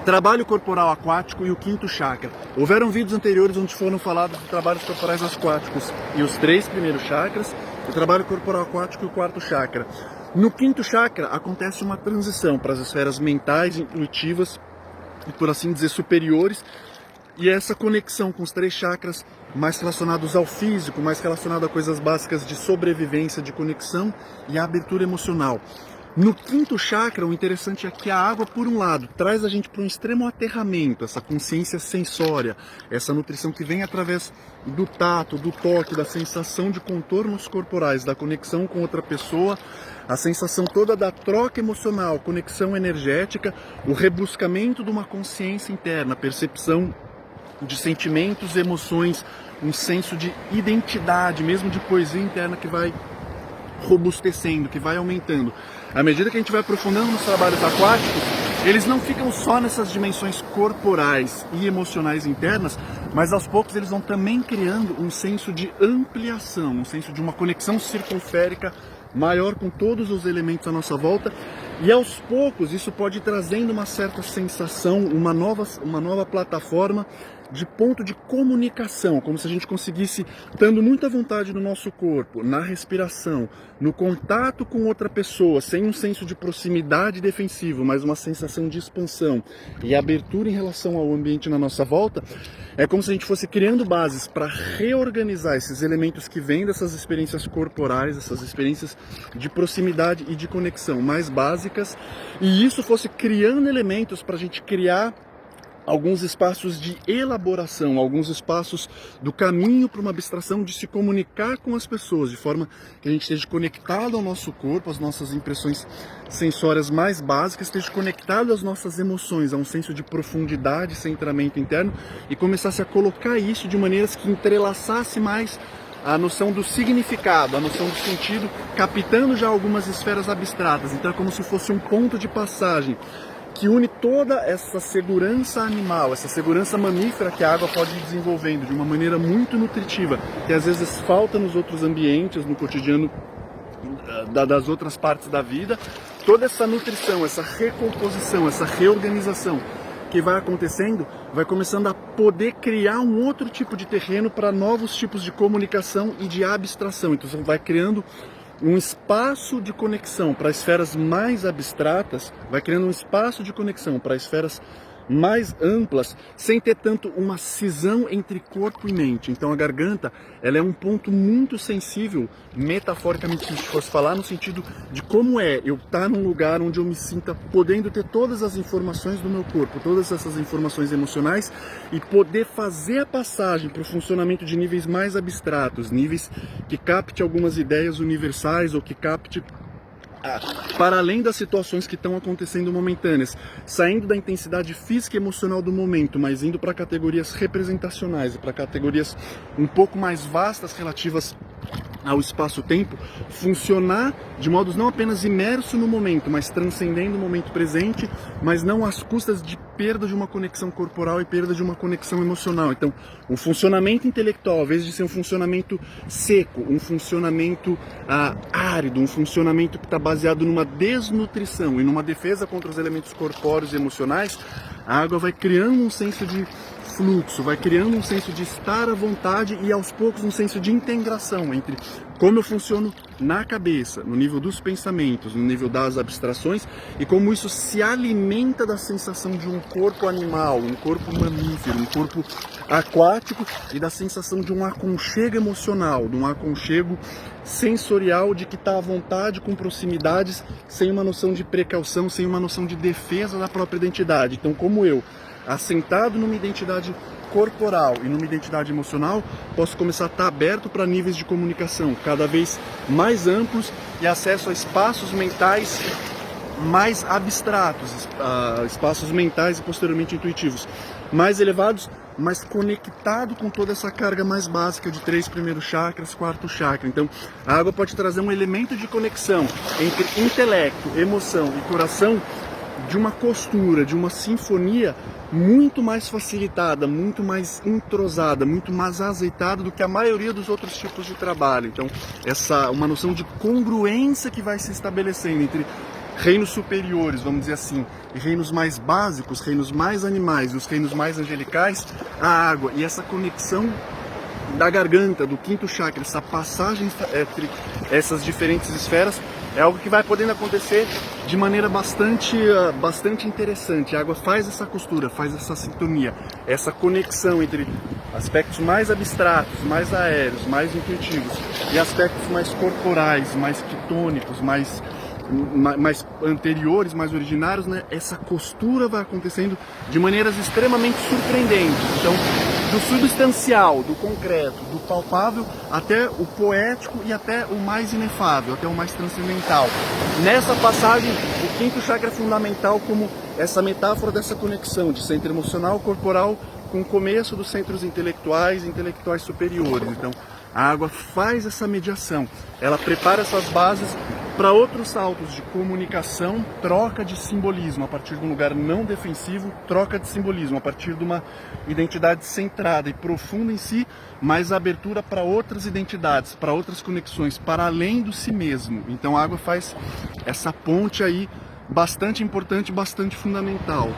Trabalho corporal aquático e o quinto chakra. Houveram vídeos anteriores onde foram falados de trabalhos corporais aquáticos e os 3 primeiros chakras, o trabalho corporal aquático e o quarto chakra. No quinto chakra acontece uma transição para as esferas mentais, intuitivas e, por assim dizer, superiores, e essa conexão com os 3 chakras mais relacionados ao físico, mais relacionado a coisas básicas de sobrevivência, de conexão e a abertura emocional. No quinto chakra, o interessante é que a água, por um lado, traz a gente para um extremo aterramento, essa consciência sensória, essa nutrição que vem através do tato, do toque, da sensação de contornos corporais, da conexão com outra pessoa, a sensação toda da troca emocional, conexão energética, o rebuscamento de uma consciência interna, percepção de sentimentos, emoções, um senso de identidade, mesmo de poesia interna que vai robustecendo, que vai aumentando. À medida que a gente vai aprofundando nos trabalhos aquáticos, eles não ficam só nessas dimensões corporais e emocionais internas, mas aos poucos eles vão também criando um senso de ampliação, um senso de uma conexão circunférica maior com todos os elementos à nossa volta, e aos poucos isso pode ir trazendo uma certa sensação, uma nova plataforma de ponto de comunicação, como se a gente conseguisse, estando muita vontade no nosso corpo, na respiração, no contato com outra pessoa, sem um senso de proximidade defensivo, mas uma sensação de expansão e abertura em relação ao ambiente na nossa volta, é como se a gente fosse criando bases para reorganizar esses elementos que vêm dessas experiências corporais, essas experiências de proximidade e de conexão mais básicas, e isso fosse criando elementos para a gente criar alguns espaços de elaboração, alguns espaços do caminho para uma abstração de se comunicar com as pessoas, de forma que a gente esteja conectado ao nosso corpo, às nossas impressões sensórias mais básicas, esteja conectado às nossas emoções, a um senso de profundidade, centramento interno, e começasse a colocar isso de maneiras que entrelaçasse mais a noção do significado, a noção do sentido, captando já algumas esferas abstratas. Então é como se fosse um ponto de passagem que une toda essa segurança animal, essa segurança mamífera que a água pode ir desenvolvendo de uma maneira muito nutritiva, que às vezes falta nos outros ambientes, no cotidiano das outras partes da vida. Toda essa nutrição, essa recomposição, essa reorganização que vai acontecendo, vai começando a poder criar um outro tipo de terreno para novos tipos de comunicação e de abstração. Então você vai criando um espaço de conexão para esferas mais abstratas, vai criando um espaço de conexão para esferas mais amplas, sem ter tanto uma cisão entre corpo e mente. Então a garganta, ela é um ponto muito sensível, metaforicamente, se a gente fosse falar, no sentido de como é eu estar num lugar onde eu me sinta podendo ter todas as informações do meu corpo, todas essas informações emocionais, e poder fazer a passagem para o funcionamento de níveis mais abstratos, níveis que capte algumas ideias universais ou que capte para além das situações que estão acontecendo momentâneas, saindo da intensidade física e emocional do momento, mas indo para categorias representacionais, para categorias um pouco mais vastas relativas ao espaço-tempo, funcionar de modos não apenas imerso no momento, mas transcendendo o momento presente, mas não às custas de perda de uma conexão corporal e perda de uma conexão emocional. Então, o funcionamento intelectual, ao invés de ser um funcionamento seco, um funcionamento árido, um funcionamento que está baseado numa desnutrição e numa defesa contra os elementos corpóreos e emocionais, a água vai criando um senso de fluxo, vai criando um senso de estar à vontade e aos poucos um senso de integração entre como eu funciono na cabeça, no nível dos pensamentos, no nível das abstrações, e como isso se alimenta da sensação de um corpo animal, um corpo mamífero, um corpo aquático, e da sensação de um aconchego emocional, de um aconchego sensorial, de que está à vontade com proximidades, sem uma noção de precaução, sem uma noção de defesa da própria identidade. Então, como eu, assentado numa identidade corporal e numa identidade emocional, posso começar a estar aberto para níveis de comunicação cada vez mais amplos e acesso a espaços mentais mais abstratos, espaços mentais e posteriormente intuitivos mais elevados, mas conectado com toda essa carga mais básica de 3 primeiros chakras, 4º chakra. Então, a água pode trazer um elemento de conexão entre intelecto, emoção e coração, de uma costura, de uma sinfonia muito mais facilitada, muito mais entrosada, muito mais azeitada do que a maioria dos outros tipos de trabalho. Então, uma noção de congruência que vai se estabelecendo entre reinos superiores, vamos dizer assim, e reinos mais básicos, reinos mais animais e os reinos mais angelicais, a água e essa conexão da garganta, do quinto chakra, essa passagem entre essas diferentes esferas, é algo que vai podendo acontecer de maneira bastante interessante. A água faz essa costura, faz essa sintonia, essa conexão entre aspectos mais abstratos, mais aéreos, mais intuitivos e aspectos mais corporais, mais quitônicos, mais anteriores, mais originários, né? Essa costura vai acontecendo de maneiras extremamente surpreendentes. Então, do substancial, do concreto, do palpável, até o poético e até o mais inefável, até o mais transcendental. Nessa passagem, o quinto chakra é fundamental como essa metáfora dessa conexão de centro emocional, corporal, com o começo dos centros intelectuais e intelectuais superiores. Então, a água faz essa mediação, ela prepara essas bases para outros saltos de comunicação, troca de simbolismo a partir de um lugar não defensivo, troca de simbolismo a partir de uma identidade centrada e profunda em si, mas abertura para outras identidades, para outras conexões, para além do si mesmo. Então a água faz essa ponte aí bastante importante, bastante fundamental.